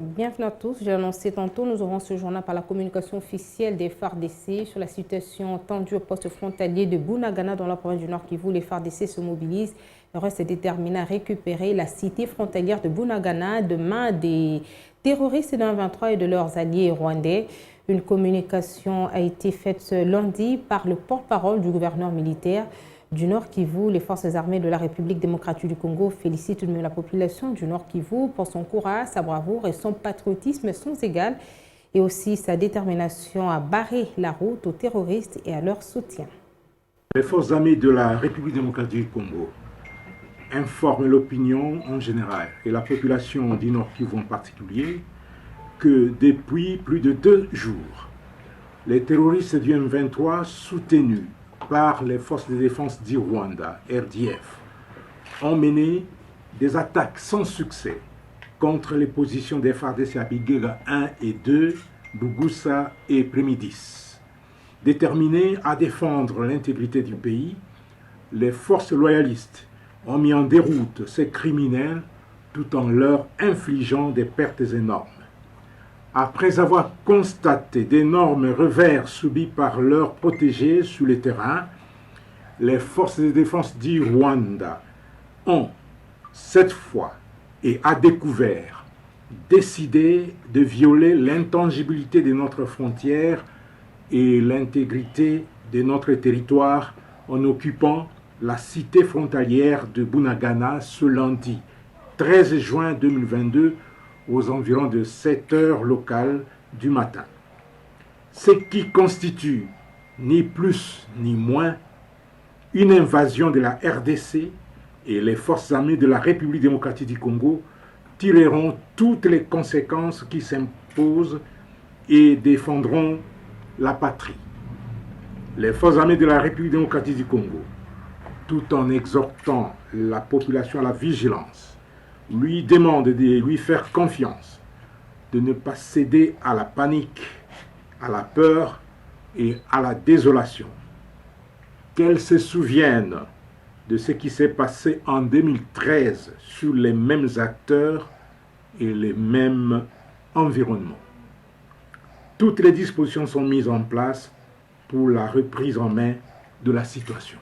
Bienvenue à tous. J'ai annoncé tantôt, nous aurons ce journal par la communication officielle des FARDC sur la situation tendue au poste frontalier de Bunagana dans la province du Nord Kivu. Les FARDC se mobilisent. Le reste est déterminé à récupérer la cité frontalière de Bunagana de main des terroristes d'un 23 et de leurs alliés rwandais. Une communication a été faite ce lundi par le porte-parole du gouverneur militaire du Nord Kivu. Les forces armées de la République démocratique du Congo félicitent la population du Nord Kivu pour son courage, sa bravoure et son patriotisme sans égal, et aussi sa détermination à barrer la route aux terroristes et à leur soutien. Les forces armées de la République démocratique du Congo informent l'opinion en général et la population du Nord Kivu en particulier que depuis plus de 2 jours, les terroristes du M23 soutenus par les forces de défense du Rwanda, RDF, ont mené des attaques sans succès contre les positions des FARDC à Bigega 1 et 2, Bugusa et Prémidis. Déterminés à défendre l'intégrité du pays, les forces loyalistes ont mis en déroute ces criminels tout en leur infligeant des pertes énormes. Après avoir constaté d'énormes revers subis par leurs protégés sur le terrain, les forces de défense du Rwanda ont, cette fois et à découvert, décidé de violer l'intangibilité de notre frontière et l'intégrité de notre territoire en occupant la cité frontalière de Bunagana ce lundi 13 juin 2022 aux environs de 7 heures locales du matin. Ce qui constitue ni plus ni moins une invasion de la RDC, et les forces armées de la République démocratique du Congo tireront toutes les conséquences qui s'imposent et défendront la patrie. Les forces armées de la République démocratique du Congo, tout en exhortant la population à la vigilance, lui demandent de lui faire confiance, de ne pas céder à la panique, à la peur et à la désolation. Qu'elle se souvienne de ce qui s'est passé en 2013 sur les mêmes acteurs et les mêmes environnements. Toutes les dispositions sont mises en place pour la reprise en main de la situation.